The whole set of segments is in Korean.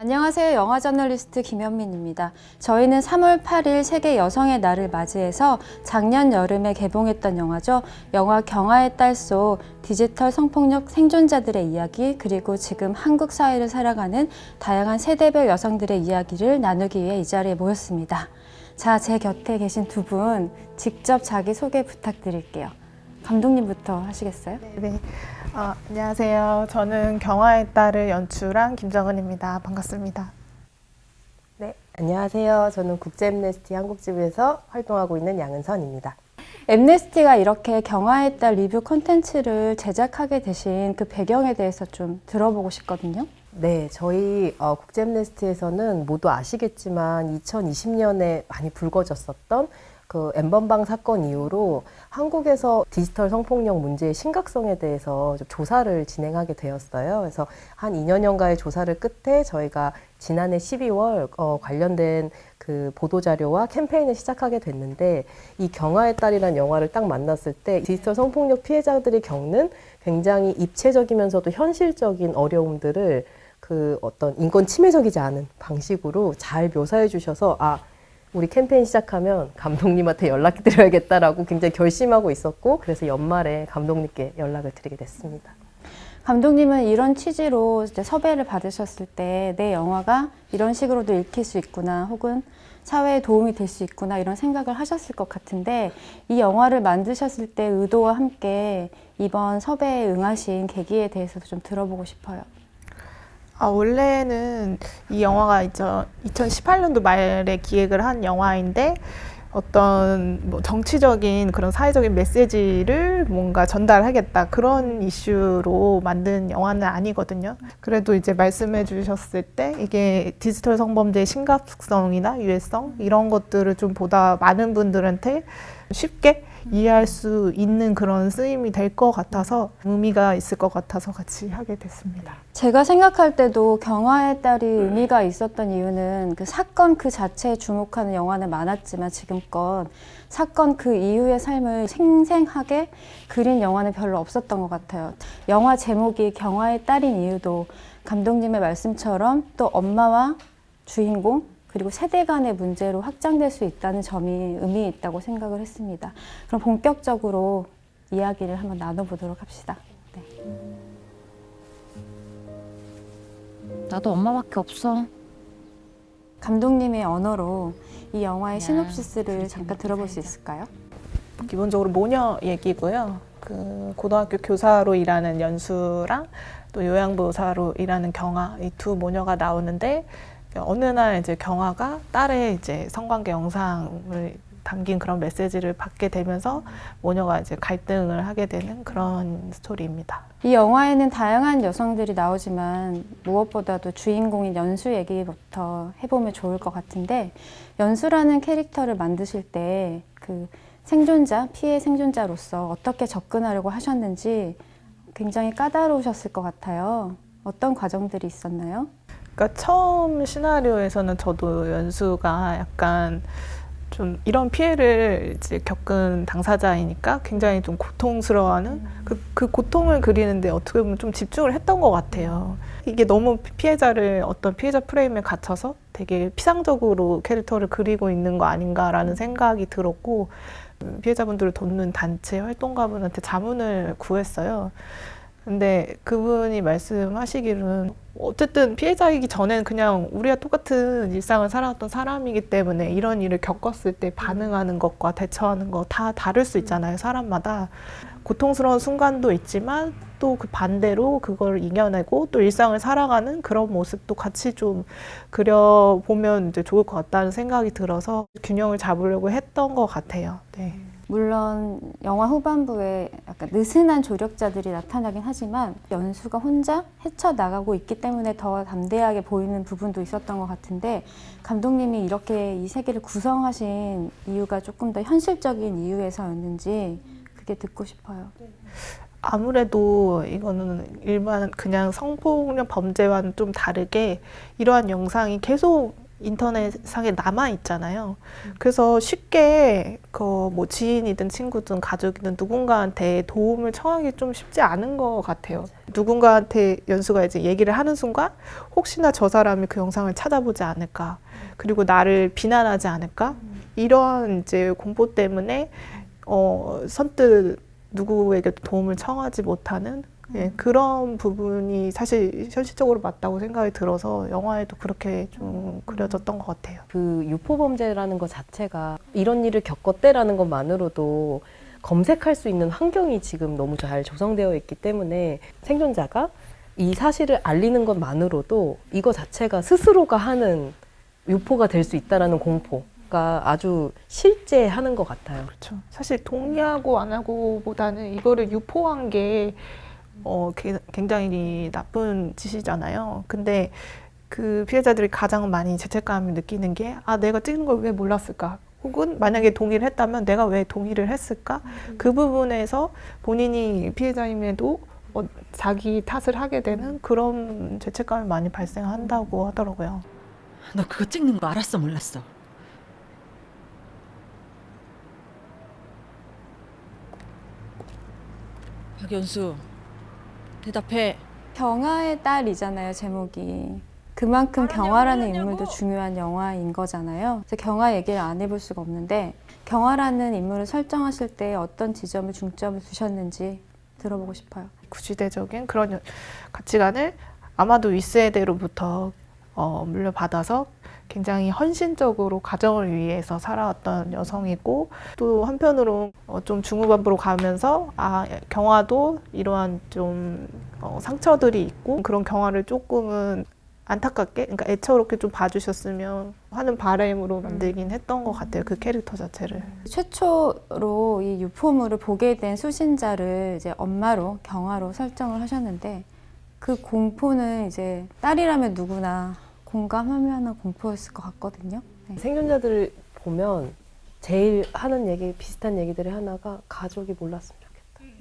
안녕하세요. 영화 저널리스트 김현민입니다. 저희는 3월 8일 세계 여성의 날을 맞이해서 작년 여름에 개봉했던 영화죠. 영화 경아의 딸 속 디지털 성폭력 생존자들의 이야기, 그리고 지금 한국 사회를 살아가는 다양한 세대별 여성들의 이야기를 나누기 위해 이 자리에 모였습니다. 자, 제 곁에 계신 두 분 직접 자기소개 부탁드릴게요. 감독님부터 하시겠어요? 네. 안녕하세요. 저는 경아의 딸을 연출한 김정은입니다. 반갑습니다. 네, 안녕하세요. 저는 국제엠네스티 한국지부에서 활동하고 있는 양은선입니다. 엠네스티가 이렇게 경아의 딸 리뷰 콘텐츠를 제작하게 되신 그 배경에 대해서 좀 들어보고 싶거든요. 네, 저희 국제엠네스티에서는 모두 아시겠지만 2020년에 많이 불거졌었던 그 N번방 사건 이후로 한국에서 디지털 성폭력 문제의 심각성에 대해서 좀 조사를 진행하게 되었어요. 그래서 한 2년여가의 조사를 끝에 저희가 지난해 12월 관련된 그 보도자료와 캠페인을 시작하게 됐는데, 이 경아의 딸이라는 영화를 딱 만났을 때 디지털 성폭력 피해자들이 겪는 굉장히 입체적이면서도 현실적인 어려움들을 그 어떤 인권 침해적이지 않은 방식으로 잘 묘사해 주셔서 우리 캠페인 시작하면 감독님한테 연락드려야겠다라고 굉장히 결심하고 있었고, 그래서 연말에 감독님께 연락을 드리게 됐습니다. 감독님은 이런 취지로 이제 섭외를 받으셨을 때 내 영화가 이런 식으로도 읽힐 수 있구나, 혹은 사회에 도움이 될 수 있구나, 이런 생각을 하셨을 것 같은데, 이 영화를 만드셨을 때 의도와 함께 이번 섭외에 응하신 계기에 대해서도 좀 들어보고 싶어요. 원래는 이 영화가 2018년도 말에 기획을 한 영화인데, 어떤 정치적인 그런 사회적인 메시지를 뭔가 전달하겠다, 그런 이슈로 만든 영화는 아니거든요. 그래도 이제 말씀해 주셨을 때 이게 디지털 성범죄의 심각성이나 유해성, 이런 것들을 좀 보다 많은 분들한테 쉽게 이해할 수 있는 그런 쓰임이 될 것 같아서, 의미가 있을 것 같아서 같이 하게 됐습니다. 제가 생각할 때도 경아의 딸이 의미가 있었던 이유는 그 사건 그 자체에 주목하는 영화는 많았지만, 지금껏 사건 그 이후의 삶을 생생하게 그린 영화는 별로 없었던 것 같아요. 영화 제목이 경아의 딸인 이유도 감독님의 말씀처럼 또 엄마와 주인공, 그리고 세대 간의 문제로 확장될 수 있다는 점이 의미 있다고 생각을 했습니다. 그럼 본격적으로 이야기를 한번 나눠보도록 합시다. 네. 나도 엄마밖에 없어. 감독님의 언어로 이 영화의 시놉시스를 잠깐 들어볼 수 있을까요? 기본적으로 모녀 얘기고요. 그 고등학교 교사로 일하는 연수랑 또 요양보호사로 일하는 경아, 이 두 모녀가 나오는데, 어느 날 이제 경아가 딸의 이제 성관계 영상을 담긴 그런 메시지를 받게 되면서 모녀가 이제 갈등을 하게 되는 그런 스토리입니다. 이 영화에는 다양한 여성들이 나오지만 무엇보다도 주인공인 연수 얘기부터 해보면 좋을 것 같은데, 연수라는 캐릭터를 만드실 때 그 생존자, 피해 생존자로서 어떻게 접근하려고 하셨는지 굉장히 까다로우셨을 것 같아요. 어떤 과정들이 있었나요? 그러니까 처음 시나리오에서는 저도 연수가 약간 좀 이런 피해를 이제 겪은 당사자이니까 굉장히 좀 고통스러워하는 그 고통을 그리는데 어떻게 보면 좀 집중을 했던 것 같아요. 이게 너무 피해자를 어떤 피해자 프레임에 갇혀서 되게 피상적으로 캐릭터를 그리고 있는 거 아닌가라는 생각이 들었고, 피해자분들을 돕는 단체 활동가분한테 자문을 구했어요. 근데 그분이 말씀하시기로는 어쨌든 피해자이기 전에는 그냥 우리와 똑같은 일상을 살아왔던 사람이기 때문에 이런 일을 겪었을 때 반응하는 것과 대처하는 거 다 다를 수 있잖아요, 사람마다. 고통스러운 순간도 있지만 또 그 반대로 그걸 이겨내고 또 일상을 살아가는 그런 모습도 같이 좀 그려보면 이제 좋을 것 같다는 생각이 들어서 균형을 잡으려고 했던 것 같아요. 네. 물론 영화 후반부에 약간 느슨한 조력자들이 나타나긴 하지만 연수가 혼자 헤쳐나가고 있기 때문에 더 담대하게 보이는 부분도 있었던 것 같은데, 감독님이 이렇게 이 세계를 구성하신 이유가 조금 더 현실적인 이유에서였는지 그게 듣고 싶어요. 아무래도 이거는 일반 그냥 성폭력 범죄와는 좀 다르게 이러한 영상이 계속 인터넷상에 남아 있잖아요. 그래서 쉽게 그 뭐 지인이든 친구든 가족이든 누군가한테 도움을 청하기 좀 쉽지 않은 것 같아요. 누군가한테 연수가 이제 얘기를 하는 순간 혹시나 저 사람이 그 영상을 찾아보지 않을까, 그리고 나를 비난하지 않을까, 이러한 이제 공포 때문에 선뜻 누구에게도 도움을 청하지 못하는 그런 부분이 사실 현실적으로 맞다고 생각이 들어서 영화에도 그렇게 좀 그려졌던 것 같아요. 그 유포 범죄라는 것 자체가 이런 일을 겪었대라는 것만으로도 검색할 수 있는 환경이 지금 너무 잘 조성되어 있기 때문에 생존자가 이 사실을 알리는 것만으로도 이거 자체가 스스로가 하는 유포가 될 수 있다라는 공포가 아주 실제하는 것 같아요. 그렇죠. 사실 동의하고 안 하고보다는 이거를 유포한 게 굉장히 나쁜 짓이잖아요. 근데 그 피해자들이 가장 많이 죄책감을 느끼는 게, 아, 내가 찍는 걸 왜 몰랐을까? 혹은 만약에 동의를 했다면 내가 왜 동의를 했을까? 그 부분에서 본인이 피해자임에도 자기 탓을 하게 되는 그런 죄책감이 많이 발생한다고 하더라고요. 너 그거 찍는 거 알았어 몰랐어? 박연수 대답해. 경아의 딸이잖아요, 제목이. 그만큼 경아라는 인물도 중요한 영화인 거잖아요. 그래서 경아 얘기를 안 해볼 수가 없는데, 경아라는 인물을 설정하실 때 어떤 지점을 중점을 두셨는지 들어보고 싶어요. 구시대적인 그런 가치관을 아마도 윗세대로부터 물려받아서 굉장히 헌신적으로 가정을 위해서 살아왔던 여성이고, 또 한편으로 좀 중후반부로 가면서 경아도 이러한 좀 상처들이 있고, 그런 경아를 조금은 안타깝게, 그러니까 애처롭게 좀 봐주셨으면 하는 바람으로 만들긴 했던 것 같아요. 그 캐릭터 자체를. 최초로 이 유포물을 보게 된 수신자를 이제 엄마로, 경아로 설정을 하셨는데, 그 공포는 이제 딸이라면 누구나 공감하면 공포였을 것 같거든요. 네. 생존자들을 보면 제일 하는 얘기, 비슷한 얘기들의 하나가 가족이 몰랐으면 좋겠다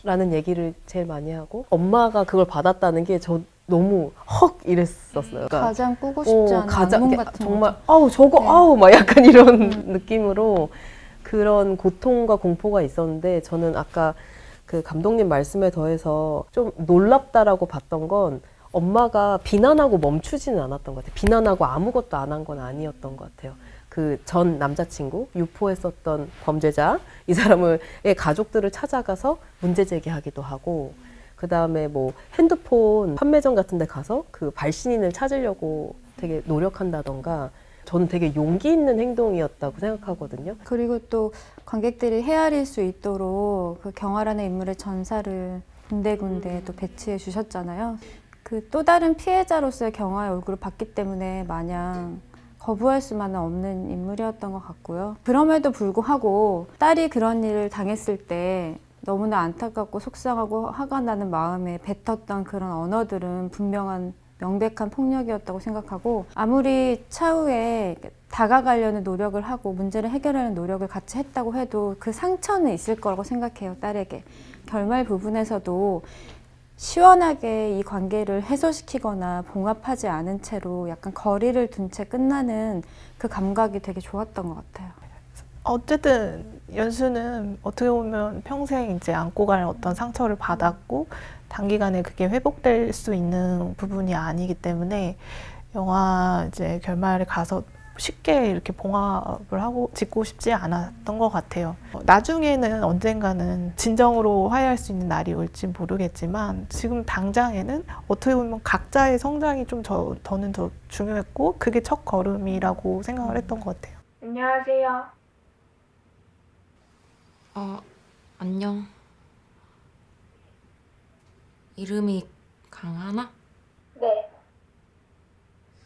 라는 얘기를 제일 많이 하고, 엄마가 그걸 받았다는 게 저 너무 헉 이랬었어요. 그러니까 가장 꾸고 싶지 않은 악몽 같은 정말 거죠. 아우 저거 네. 아우 막 약간 이런 느낌으로 그런 고통과 공포가 있었는데, 저는 아까 그 감독님 말씀에 더해서 좀 놀랍다라고 봤던 건 엄마가 비난하고 멈추지는 않았던 것 같아요. 비난하고 아무것도 안 한 건 아니었던 것 같아요. 그 전 남자친구, 유포했었던 범죄자, 이 사람의 가족들을 찾아가서 문제 제기하기도 하고, 그 다음에 뭐 핸드폰 판매점 같은 데 가서 그 발신인을 찾으려고 되게 노력한다던가, 저는 되게 용기 있는 행동이었다고 생각하거든요. 그리고 또 관객들이 헤아릴 수 있도록 그 경아라는 인물의 전사를 군데군데 또 배치해 주셨잖아요. 그 또 다른 피해자로서의 경아의 얼굴을 봤기 때문에 마냥 거부할 수만은 없는 인물이었던 것 같고요. 그럼에도 불구하고 딸이 그런 일을 당했을 때 너무나 안타깝고 속상하고 화가 나는 마음에 뱉었던 그런 언어들은 분명한 명백한 폭력이었다고 생각하고, 아무리 차후에 다가가려는 노력을 하고 문제를 해결하는 노력을 같이 했다고 해도 그 상처는 있을 거라고 생각해요, 딸에게. 결말 부분에서도 시원하게 이 관계를 해소시키거나 봉합하지 않은 채로 약간 거리를 둔 채 끝나는 그 감각이 되게 좋았던 것 같아요. 어쨌든 연수는 어떻게 보면 평생 이제 안고 갈 어떤 상처를 받았고, 단기간에 그게 회복될 수 있는 부분이 아니기 때문에 영화 이제 결말에 가서 쉽게 이렇게 봉합을 하고 짓고 싶지 않았던 것 같아요. 나중에는 언젠가는 진정으로 화해할 수 있는 날이 올지 모르겠지만, 지금 당장에는 어떻게 보면 각자의 성장이 좀 저는 더 중요했고, 그게 첫 걸음이라고 생각을 했던 것 같아요. 안녕하세요. 안녕. 이름이 강하나? 네.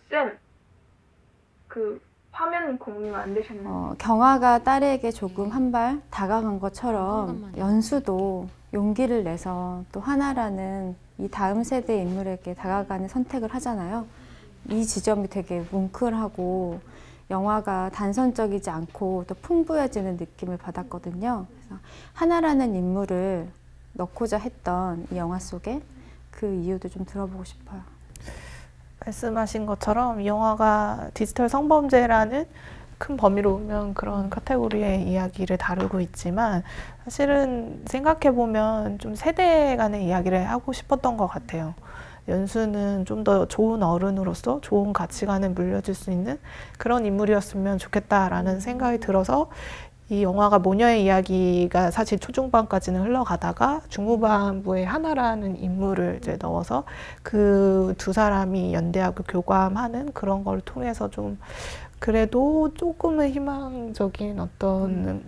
쌤, 그 화면 공유 안 되셨나요? 경아가 딸에게 조금 한 발 다가간 것처럼 연수도 용기를 내서 또 하나라는 이 다음 세대 인물에게 다가가는 선택을 하잖아요. 이 지점이 되게 뭉클하고 영화가 단선적이지 않고 또 풍부해지는 느낌을 받았거든요. 그래서 하나라는 인물을 넣고자 했던 이 영화 속에 그 이유도 좀 들어보고 싶어요. 말씀하신 것처럼 이 영화가 디지털 성범죄라는 큰 범위로 보면 그런 카테고리의 이야기를 다루고 있지만 사실은 생각해보면 좀 세대 간의 이야기를 하고 싶었던 것 같아요. 연수는 좀 더 좋은 어른으로서 좋은 가치관을 물려줄 수 있는 그런 인물이었으면 좋겠다라는 생각이 들어서 이 영화가 모녀의 이야기가 사실 초중반까지는 흘러가다가 중후반부에 하나라는 인물을 이제 넣어서 그 두 사람이 연대하고 교감하는 그런 걸 통해서 좀 그래도 조금은 희망적인 어떤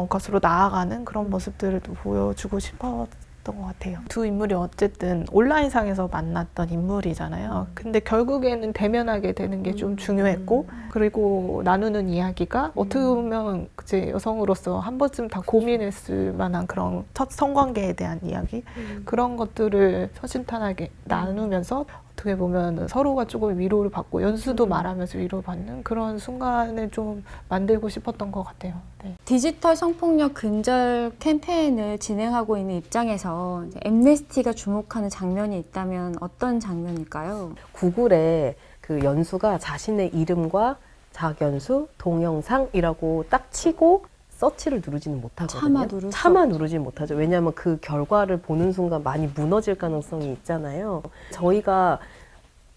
것으로 나아가는 그런 모습들을 또 보여주고 싶었던 것 같아요. 두 인물이 어쨌든 온라인상에서 만났던 인물이잖아요. 근데 결국에는 대면하게 되는 게 좀 중요했고 그리고 나누는 이야기가 어떻게 보면 이제 여성으로서 한 번쯤 다 고민했을 만한 그런 첫 성관계에 대한 이야기 그런 것들을 허심탄회하게 나누면서 어떻게 보면 서로가 조금 위로를 받고 연수도 말하면서 위로받는 그런 순간을 좀 만들고 싶었던 것 같아요. 네. 디지털 성폭력 근절 캠페인을 진행하고 있는 입장에서 이제 엠네스티가 주목하는 장면이 있다면 어떤 장면일까요? 구글에 그 연수가 자신의 이름과 작연수, 동영상이라고 딱 치고 서치를 누르지는 못하거든요. 차마 누르지는 못하죠. 왜냐하면 그 결과를 보는 순간 많이 무너질 가능성이 있잖아요. 저희가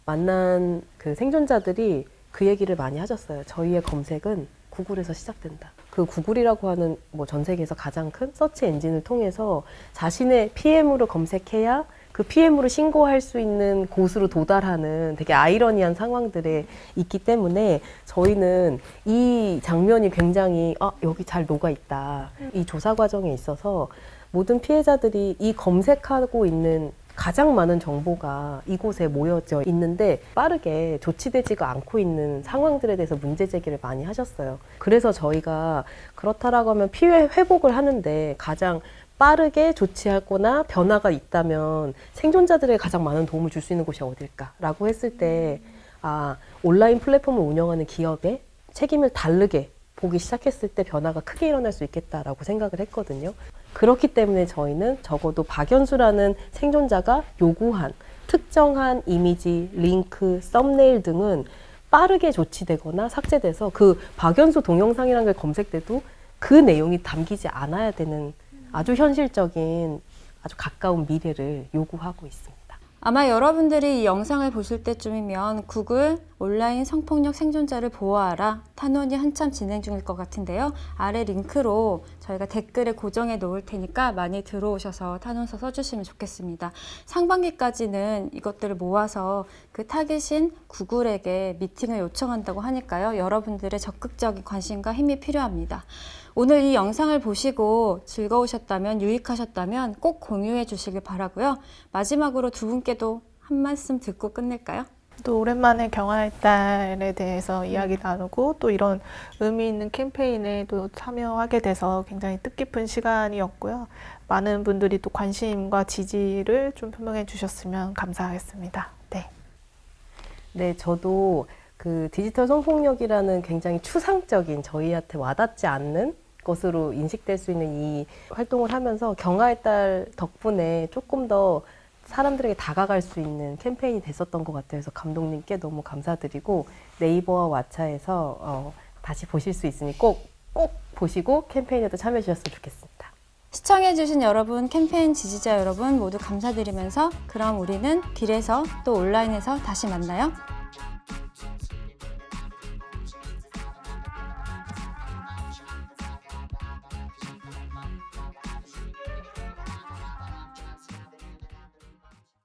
만난 그 생존자들이 그 얘기를 많이 하셨어요. 저희의 검색은 구글에서 시작된다. 그 구글이라고 하는 뭐 전 세계에서 가장 큰 서치 엔진을 통해서 자신의 PM으로 검색해야 그 PM으로 신고할 수 있는 곳으로 도달하는 되게 아이러니한 상황들에 있기 때문에 저희는 이 장면이 굉장히 여기 잘 녹아있다. 이 조사 과정에 있어서 모든 피해자들이 이 검색하고 있는 가장 많은 정보가 이곳에 모여져 있는데 빠르게 조치되지가 않고 있는 상황들에 대해서 문제 제기를 많이 하셨어요. 그래서 저희가 그렇다라고 하면 피해 회복을 하는데 가장 빠르게 조치하거나 변화가 있다면 생존자들에게 가장 많은 도움을 줄 수 있는 곳이 어딜까라고 했을 때 온라인 플랫폼을 운영하는 기업의 책임을 다르게 보기 시작했을 때 변화가 크게 일어날 수 있겠다라고 생각을 했거든요. 그렇기 때문에 저희는 적어도 박연수라는 생존자가 요구한 특정한 이미지, 링크, 썸네일 등은 빠르게 조치되거나 삭제돼서 그 박연수 동영상이라는 걸 검색돼도 그 내용이 담기지 않아야 되는 아주 현실적인 아주 가까운 미래를 요구하고 있습니다. 아마 여러분들이 이 영상을 보실 때쯤이면 구글 온라인 성폭력 생존자를 보호하라 탄원이 한참 진행 중일 것 같은데요. 아래 링크로 저희가 댓글에 고정해 놓을 테니까 많이 들어오셔서 탄원서 써주시면 좋겠습니다. 상반기까지는 이것들을 모아서 그 타깃인 구글에게 미팅을 요청한다고 하니까요. 여러분들의 적극적인 관심과 힘이 필요합니다. 오늘 이 영상을 보시고 즐거우셨다면, 유익하셨다면 꼭 공유해 주시길 바라고요. 마지막으로 두 분께도 한 말씀 듣고 끝낼까요? 또 오랜만에 경화의 딸에 대해서 이야기 나누고 또 이런 의미 있는 캠페인에 또 참여하게 돼서 굉장히 뜻깊은 시간이었고요. 많은 분들이 또 관심과 지지를 좀 표명해 주셨으면 감사하겠습니다. 네, 저도 그 디지털 성폭력이라는 굉장히 추상적인 저희한테 와닿지 않는 것으로 인식될 수 있는 이 활동을 하면서 경화의 딸 덕분에 조금 더 사람들에게 다가갈 수 있는 캠페인이 됐었던 것 같아요. 그래서 감독님께 너무 감사드리고 네이버와 왓챠에서 다시 보실 수 있으니 꼭 보시고 캠페인에도 참여해 주셨으면 좋겠습니다. 시청해주신 여러분, 캠페인 지지자 여러분 모두 감사드리면서 그럼 우리는 길에서 또 온라인에서 다시 만나요.